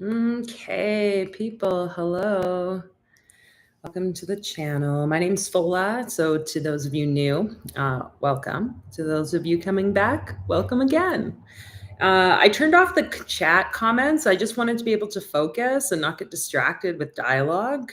Okay, people, hello. Welcome to the channel. My name's Fola. So to those of you new, welcome. To those of you coming back, welcome again. I turned off the chat comments. I just wanted to be able to focus and not get distracted with dialogue.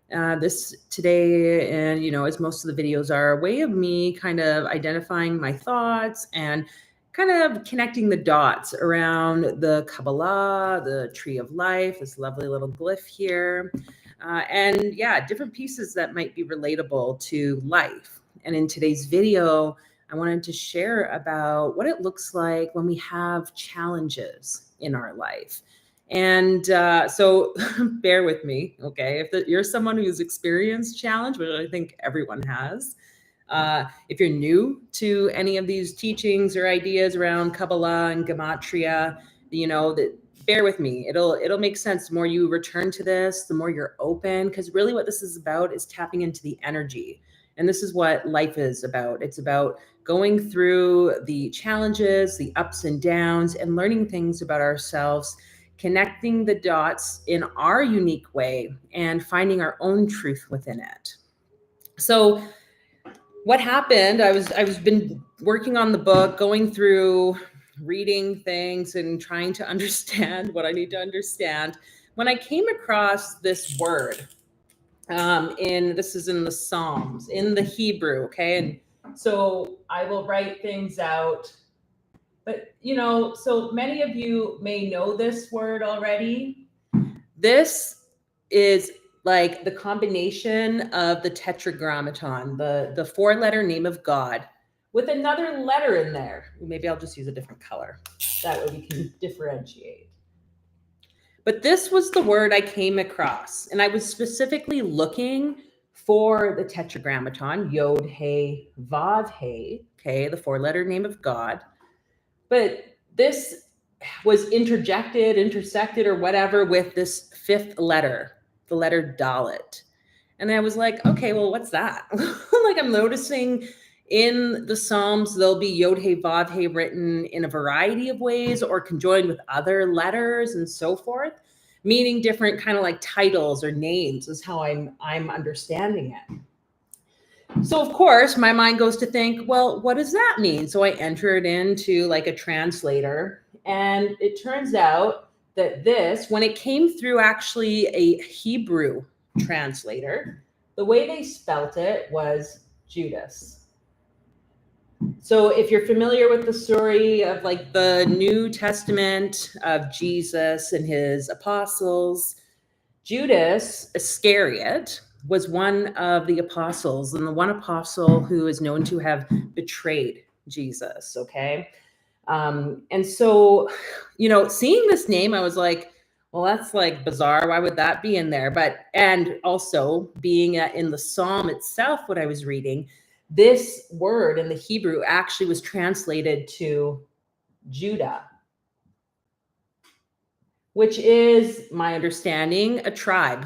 This today, and as most of the videos are, a way of me kind of identifying my thoughts and kind of connecting the dots around the Kabbalah, the tree of life, this lovely little glyph here, and yeah, different pieces that might be relatable to life. And in today's video, I wanted to share about what it looks like when we have challenges in our life. And so bear with me, okay? If you're someone who's experienced challenge, which I think everyone has, if you're new to any of these teachings or ideas around Kabbalah and Gematria, that bear with me. It'll make sense. The more you return to this, the more you're open, because really what this is about is tapping into the energy. And this is what life is about. It's about going through the challenges, the ups and downs, and learning things about ourselves, connecting the dots in our unique way, and finding our own truth within it. So what happened, I was been working on the book, going through reading things and trying to understand what I need to understand, when I came across this word. This is in the Psalms, in the Hebrew, okay? And so I will write things out. But, so many of you may know this word already. This is like the combination of the tetragrammaton, the four-letter name of God, with another letter in there. Maybe I'll just use a different color. That way we can differentiate. But this was the word I came across, and I was specifically looking for the tetragrammaton, Yod, He, Vav, He, okay, the four-letter name of God. But this was intersected, or whatever, with this fifth letter, the letter Dalet. And I was like, okay, well, what's that? Like, I'm noticing in the Psalms, there'll be Yod, He, Vav, He written in a variety of ways, or conjoined with other letters and so forth, meaning different kind of like titles or names is how I'm understanding it. So of course, my mind goes to think, well, what does that mean? So I enter it into like a translator, and it turns out that this, when it came through actually a Hebrew translator, the way they spelt it was Judas. So if you're familiar with the story of like the New Testament of Jesus and his apostles, Judas Iscariot was one of the apostles, and the one apostle who is known to have betrayed Jesus, okay? And so, seeing this name, I was like, well, that's like bizarre. Why would that be in there? And also being in the Psalm itself, what I was reading, this word in the Hebrew actually was translated to Judah, which is, my understanding, a tribe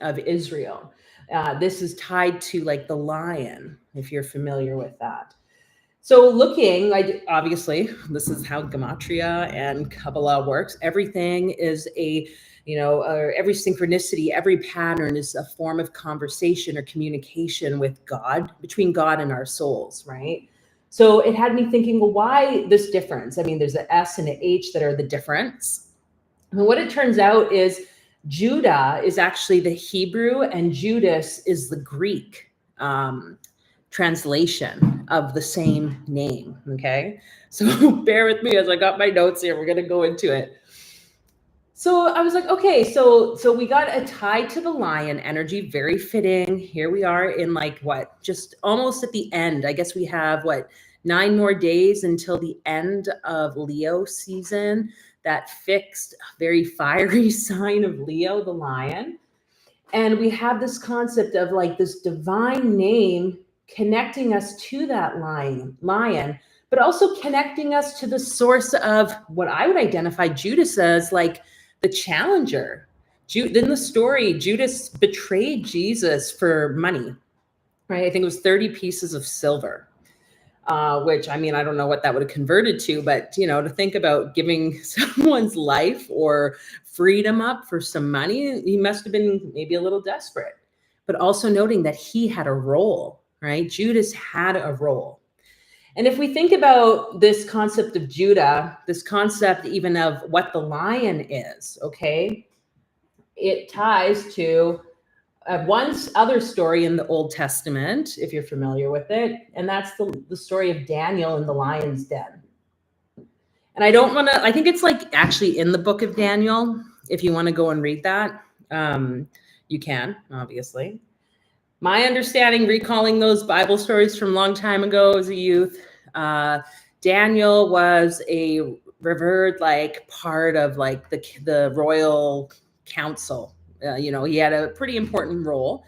of Israel. This is tied to like the lion, if you're familiar with that. So looking, obviously, this is how Gematria and Kabbalah works. Everything is every synchronicity, every pattern is a form of conversation or communication with God, between God and our souls, right? So it had me thinking, well, why this difference? I mean, there's an S and an H that are the difference. And what it turns out is Judah is actually the Hebrew, and Judas is the Greek translation of the same name, okay? So bear with me as I got my notes here. We're going to go into it. So I was like, okay, so we got a tie to the lion energy, very fitting. Here we are in like what, just almost at the end. I guess we have 9 more days until the end of Leo season, that fixed, very fiery sign of Leo, the lion. And we have this concept of like this divine name connecting us to that lion, but also connecting us to the source of what I would identify Judas as, like the challenger. In the story, Judas betrayed Jesus for money, right? I think it was 30 pieces of silver. which, I mean, I don't know what that would have converted to, but, to think about giving someone's life or freedom up for some money, he must have been maybe a little desperate, but also noting that he had a role, right? Judas had a role. And if we think about this concept of Judah, this concept even of what the lion is, okay, it ties to one other story in the Old Testament, if you're familiar with it, and that's the story of Daniel in the lion's den. And I think it's like actually in the book of Daniel. If you want to go and read that, you can, obviously. My understanding, recalling those Bible stories from a long time ago as a youth, Daniel was a revered part of the royal council. He had a pretty important role.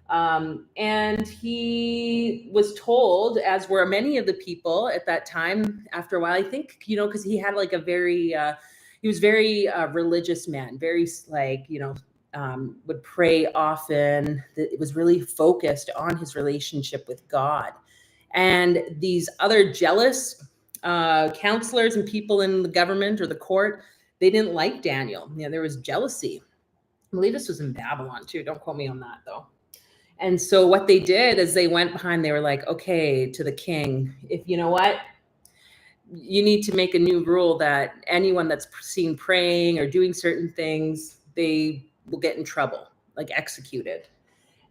And he was told, as were many of the people at that time, after a while, I think, because he had he was very religious man, very would pray often. It was really focused on his relationship with God. And these other jealous counselors and people in the government or the court, they didn't like Daniel. There was jealousy. I believe this was in Babylon too. Don't quote me on that though. And so what they did is they went behind, they were like, okay, to the king, if you know what, you need to make a new rule that anyone that's seen praying or doing certain things, they will get in trouble, executed.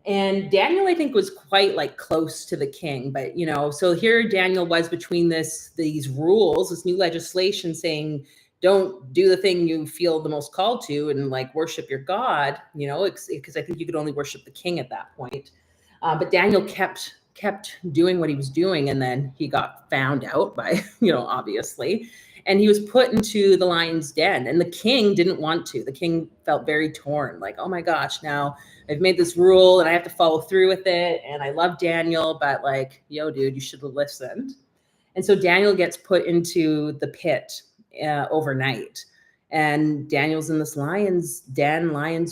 And Daniel, I think, was quite close to the king, but so here Daniel was between these rules, this new legislation saying, don't do the thing you feel the most called to and worship your God, because I think you could only worship the king at that point. But Daniel kept doing what he was doing. And then he got found out by, obviously, and he was put into the lion's den, and the king didn't want to. The king felt very torn, oh my gosh, now I've made this rule and I have to follow through with it. And I love Daniel, but yo, dude, you should have listened. And so Daniel gets put into the pit overnight, and Daniel's in this lion's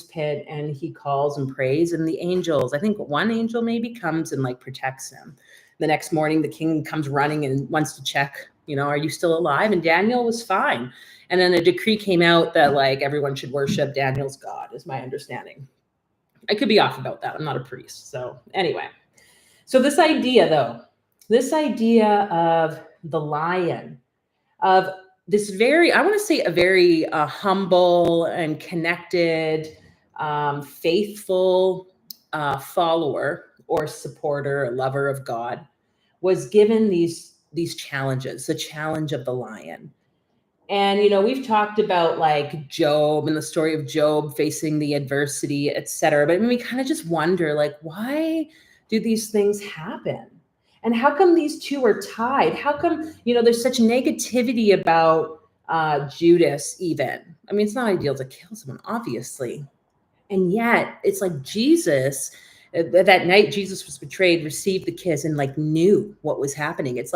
pit, and he calls and prays, and the angels, I think one angel maybe, comes and protects him. The next morning, the king comes running and wants to check, are you still alive? And Daniel was fine. And then a decree came out that everyone should worship Daniel's God, is my understanding. I could be off about that. I'm not a priest. So anyway, so this idea of the lion, of this very, I want to say a very humble and connected, faithful follower or supporter, lover of God, was given these challenges, the challenge of the lion. And, we've talked about Job and the story of Job facing the adversity, etc. But we kind of just wonder, why do these things happen? And how come these two are tied? How come, there's such negativity about Judas even? I mean, it's not ideal to kill someone, obviously. And yet it's Jesus, that night Jesus was betrayed, received the kiss, and knew what was happening. It's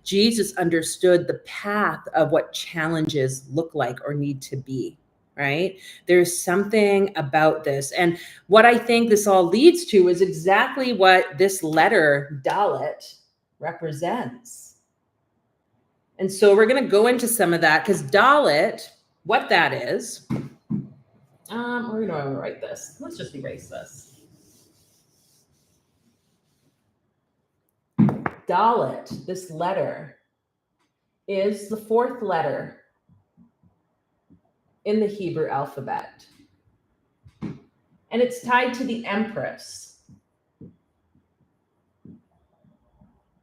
Jesus understood the path of what challenges look like or need to be. Right? There's something about this. And what I think this all leads to is exactly what this letter, Dalet, represents. And so we're going to go into some of that, because Dalet, what that is, we're going to write this. Let's just erase this. Dalet, this letter, is the fourth letter in the Hebrew alphabet. And it's tied to the Empress.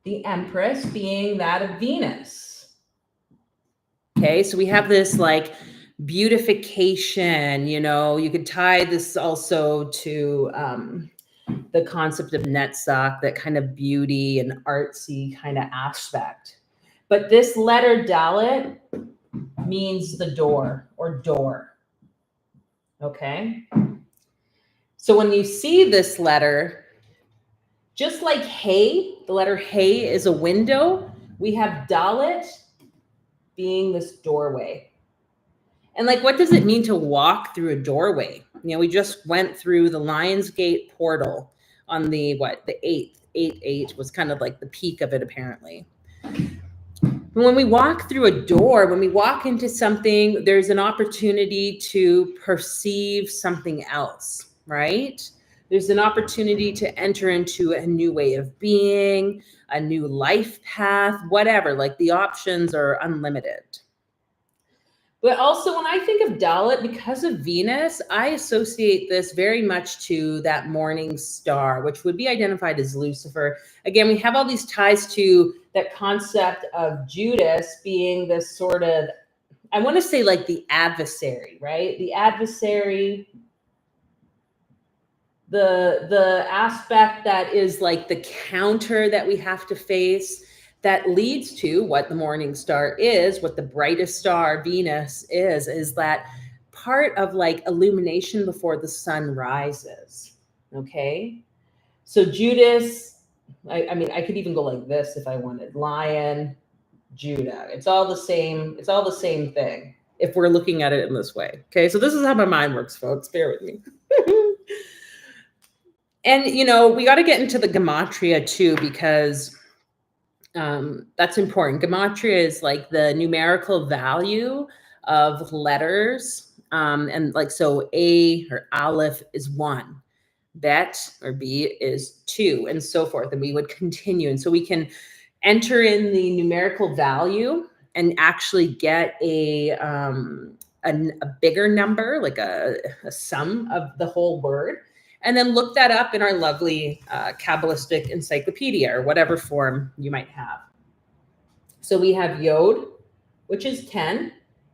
The Empress being that of Venus. Okay, so we have this beautification, you could tie this also to the concept of Netzach, that kind of beauty and artsy kind of aspect. But this letter Dalet means the door or door. Okay. So when you see this letter, just like Hey, the letter Hey is a window, we have Dalet being this doorway. And what does it mean to walk through a doorway? We just went through the Lion's Gate portal on the 8th. 8 was kind of the peak of it, apparently. When we walk through a door, when we walk into something, there's an opportunity to perceive something else, right? There's an opportunity to enter into a new way of being, a new life path, whatever. Like the options are unlimited. But also, when I think of Dalit, because of Venus, I associate this very much to that morning star, which would be identified as Lucifer. Again, we have all these ties to that concept of Judas being this sort of, I want to say like the adversary, right? The adversary, the aspect that is like the counter that we have to face, that leads to what the morning star is, what the brightest star, Venus, is that part of like illumination before the sun rises. Okay. So Judas, I mean, I could even go like this if I wanted. Lion, Judah. It's all the same. It's all the same thing if we're looking at it in this way. Okay. So this is how my mind works, folks. Bear with me. And, you know, we got to get into the gematria too, because that's important. Gematria is like the numerical value of letters. And like, so A or Aleph is 1, Bet or B is 2, and so forth. And we would continue. And so we can enter in the numerical value and actually get a bigger number, like a sum of the whole word. And then look that up in our lovely Kabbalistic encyclopedia or whatever form you might have. So we have Yod, which is 10.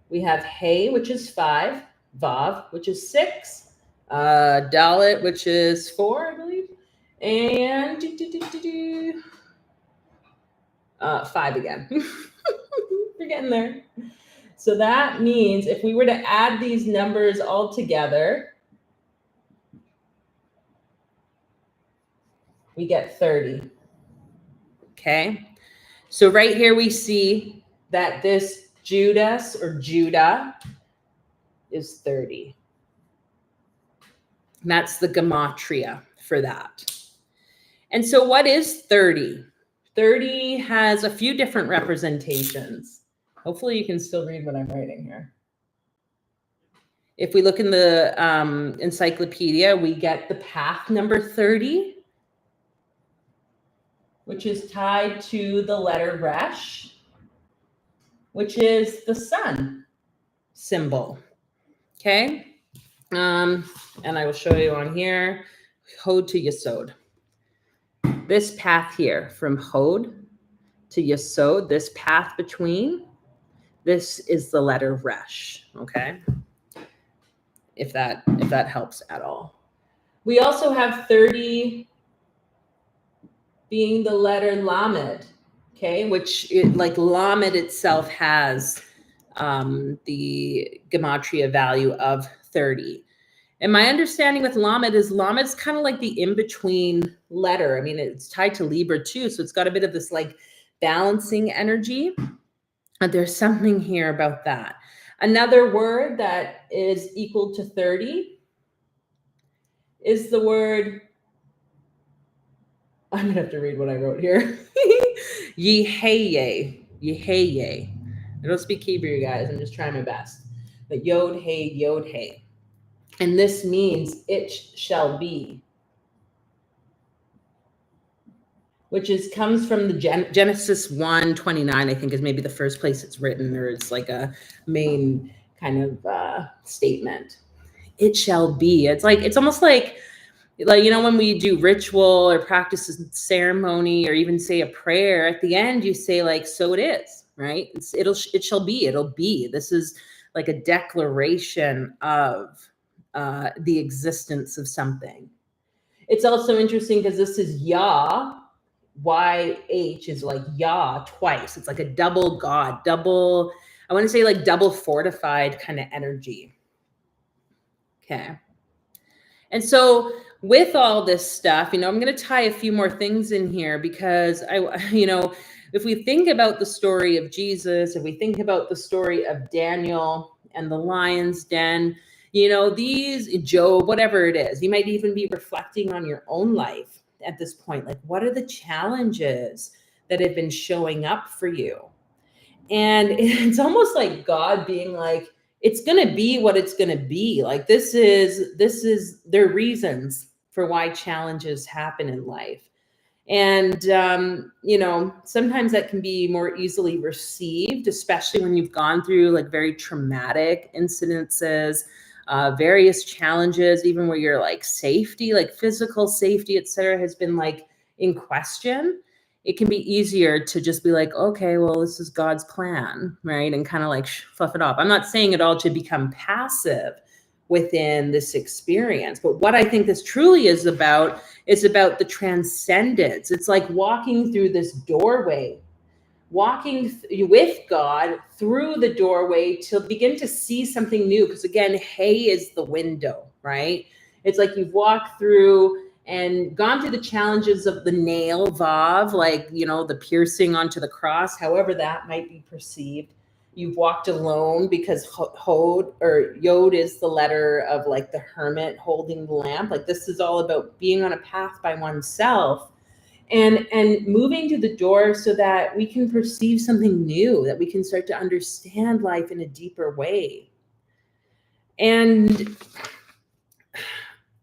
We have Hey, which is 5. Vav, which is 6. Dalit, which is 4, I believe. And 5 again. We're getting there. So that means if we were to add these numbers all together, we get 30. Okay. So right here we see that this Judas or Judah is 30. And that's the gematria for that. And so what is 30? 30 has a few different representations. Hopefully you can still read what I'm writing here. If we look in the encyclopedia, we get the path number 30, which is tied to the letter Resh, which is the sun symbol. Okay. And I will show you on here, Hod to Yesod. This path here from Hod to Yesod, this path between, this is the letter Resh. Okay. If that helps at all. We also have 30 being the letter Lamed, okay, which like Lamed itself has the gematria value of 30. And my understanding with Lamed is kind of like the in-between letter. I mean, it's tied to Libra too, so it's got a bit of this like balancing energy. And there's something here about that. Another word that is equal to 30 is the word, I'm gonna have to read what I wrote here. Yeheye. Yeheye. I don't speak Hebrew, guys. I'm just trying my best. But Yod Hey, Yod Hey. And this means it shall be. Which comes from the Genesis 1:29, I think is maybe the first place it's written, or it's like a main kind of statement. It shall be. It's almost like, you know, when we do ritual or practice a ceremony or even say a prayer, at the end you say like, so it is, right? It shall be, it'll be. This is like a declaration of the existence of something. It's also interesting because this is Yah, YH is like Yah twice. It's like a double God, I want to say like double fortified kind of energy. Okay. And so with all this stuff, you know, I'm going to tie a few more things in here because you know, if we think about the story of Jesus, if we think about the story of Daniel and the lion's den, you know, Job, whatever it is, you might even be reflecting on your own life at this point. Like, what are the challenges that have been showing up for you. And it's almost like God being like, it's going to be what it's going to be. Like, this is their reasons for why challenges happen in life. And, sometimes that can be more easily received, especially when you've gone through like very traumatic incidences, various challenges, even where your like safety, like physical safety, et cetera, has been like in question. It can be easier to just be like, okay, well, this is God's plan, right? And kind of like fluff it off. I'm not saying it all to become passive within this experience, but what I think this truly is about the transcendence. It's like walking through this doorway, walking with God through the doorway to begin to see something new. Because again, hay is the window, right? It's like you've walked through and gone through the challenges of the nail, vav, like, the piercing onto the cross, however that might be perceived. You've walked alone because hod or yod is the letter of like the hermit holding the lamp. Like, this is all about being on a path by oneself and moving to the door so that we can perceive something new, that we can start to understand life in a deeper way. And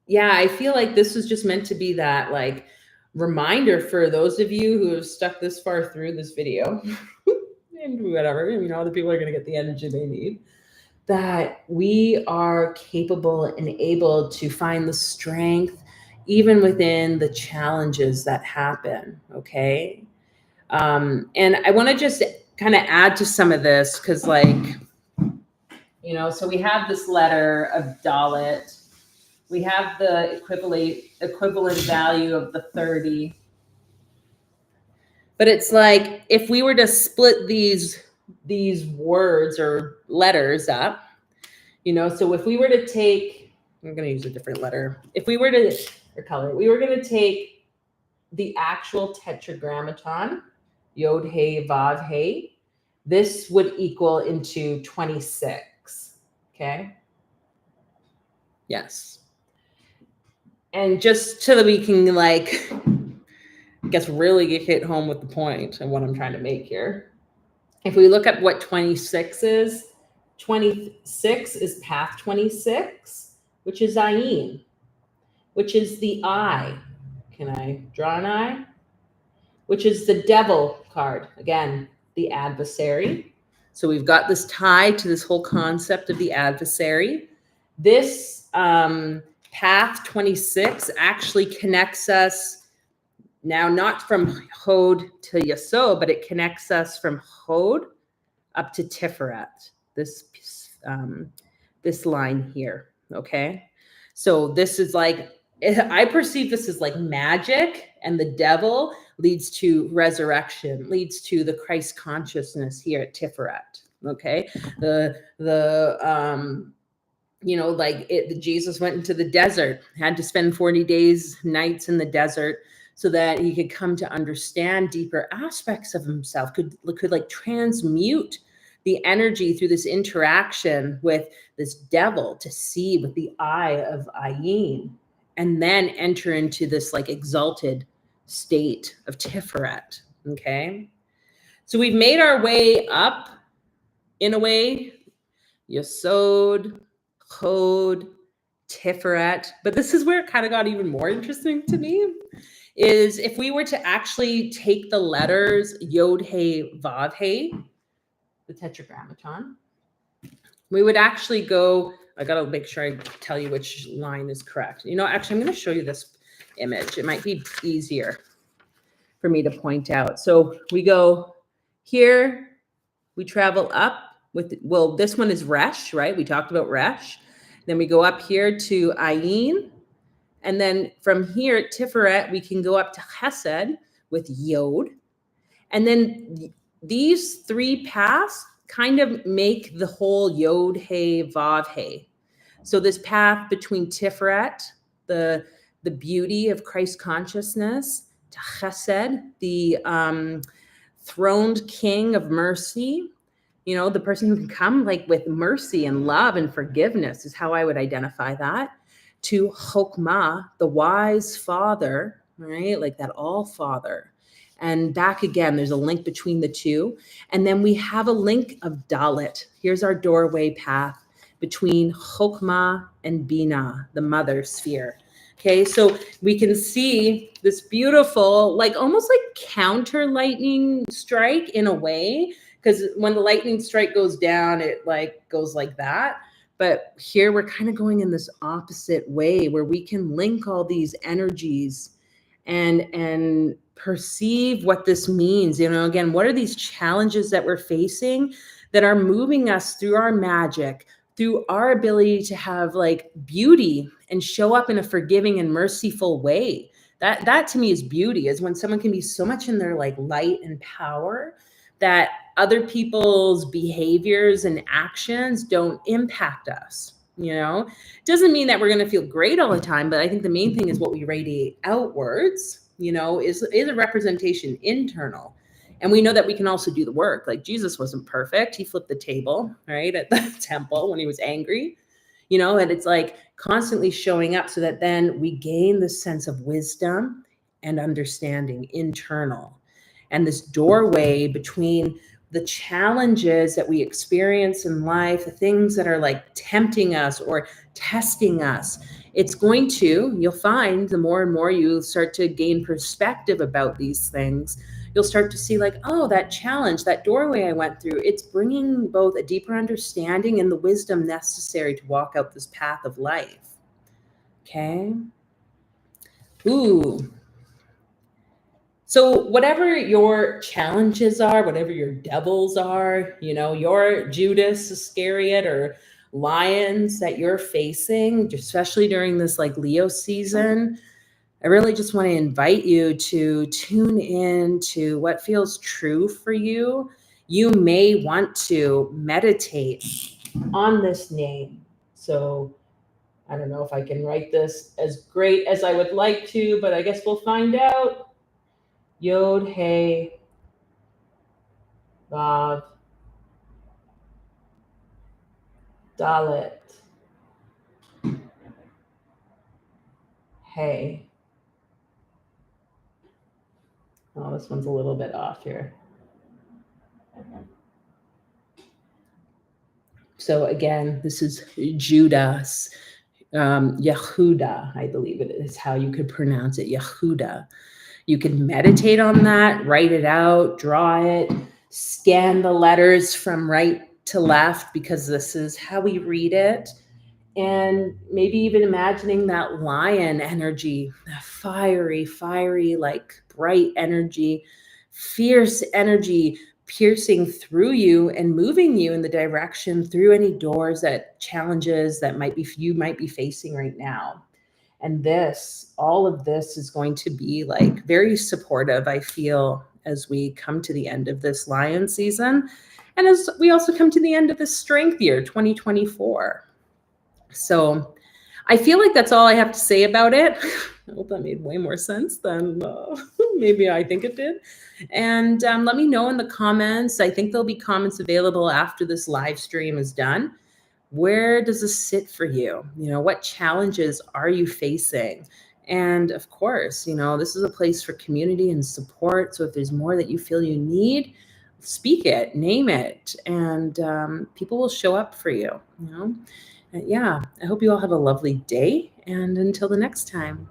yeah, I feel like this was just meant to be that like reminder for those of you who have stuck this far through this video and whatever, other people are going to get the energy they need, that we are capable and able to find the strength even within the challenges that happen. Okay. And I want to just kind of add to some of this because like, so we have this letter of Dalit. We have the equivalent value of the 30. But it's like, if we were to split these words or letters up, so if we were to take, I'm going to use a different letter. If we were to, or color, we were going to take the actual tetragrammaton, yod, hey, vav, hey, this would equal into 26. Okay. Yes. And just so that we can like, I guess, really get hit home with the point and what I'm trying to make here. If we look at what 26 is, 26 is path 26, which is Ayin, which is the eye. Can I draw an eye? Which is the devil card. Again, the adversary. So we've got this tie to this whole concept of the adversary. This path 26 actually connects us now, not from Hod to Yasod, but it connects us from Hod up to Tiferet, this line here, okay? So this is like, I perceive this as like magic, and the devil leads to resurrection, leads to the Christ consciousness here at Tiferet, okay? Jesus went into the desert, had to spend 40 days, nights in the desert, so that he could come to understand deeper aspects of himself, could like transmute the energy through this interaction with this devil to see with the eye of Ayin, and then enter into this like exalted state of Tiferet. Okay. So we've made our way up in a way, Yasod, Hod, Tiferet, but this is where it kind of got even more interesting to me. Is if we were to actually take the letters Yod, Hey, Vav, Hey, the tetragrammaton, we would actually go, I got to make sure I tell you which line is correct. Actually, I'm going to show you this image. It might be easier for me to point out. So we go here, we travel up with, well, this one is Resh, right? We talked about Resh. Then we go up here to Ayin. And then from here at Tiferet, we can go up to Chesed with Yod. And then these three paths kind of make the whole Yod, Hey, Vav, Hey. So this path between Tiferet, the beauty of Christ consciousness, to Chesed, the throned king of mercy, the person who can come like with mercy and love and forgiveness is how I would identify that. To Chokmah, the wise father, right? Like that all father. And back again, there's a link between the two. And then we have a link of Dalit. Here's our doorway path between Chokmah and Binah, the mother sphere. Okay, so we can see this beautiful, like almost like counter lightning strike in a way, because when the lightning strike goes down, it like goes like that. But here we're kind of going in this opposite way where we can link all these energies and perceive what this means. You know, again, what are these challenges that we're facing that are moving us through our magic, through our ability to have like beauty and show up in a forgiving and merciful way. That to me is beauty, is when someone can be so much in their like light and power that other people's behaviors and actions don't impact us. You know, doesn't mean that we're going to feel great all the time, but I think the main thing is what we radiate outwards, you know, is a representation internal. And we know that we can also do the work. Like Jesus wasn't perfect. He flipped the table, right, at the temple when he was angry, you know, and it's like constantly showing up so that then we gain this sense of wisdom and understanding internal. And this doorway between the challenges that we experience in life, the things that are like tempting us or testing us, it's going to, you'll find the more and more you start to gain perspective about these things, you'll start to see like, oh, that challenge, that doorway I went through, it's bringing both a deeper understanding and the wisdom necessary to walk out this path of life. Okay. Ooh. So whatever your challenges are, whatever your devils are, you know, your Judas Iscariot or lions that you're facing, especially during this like Leo season, I really just want to invite you to tune in to what feels true for you. You may want to meditate on this name. So I don't know if I can write this as great as I would like to, but I guess we'll find out. Yod, Hey, Vav, Dalet, Hey. Oh, this one's a little bit off here. So again, this is Judas, Yehuda, I believe it is how you could pronounce it, Yehuda. You can meditate on that, write it out, draw it, scan the letters from right to left, because this is how we read it. And maybe even imagining that lion energy, that fiery, like bright energy, fierce energy piercing through you and moving you in the direction through any doors, that challenges that you might be facing right now. And all of this is going to be like very supportive, I feel, as we come to the end of this lion season. And as we also come to the end of this strength year, 2024. So I feel like that's all I have to say about it. I hope that made way more sense than maybe I think it did. And let me know in the comments. I think there'll be comments available after this live stream is done. Where does this sit for you? You know, what challenges are you facing? And of course, you know, this is a place for community and support. So if there's more that you feel you need, speak it, name it, and people will show up for you, you know? Yeah, I hope you all have a lovely day, and until the next time.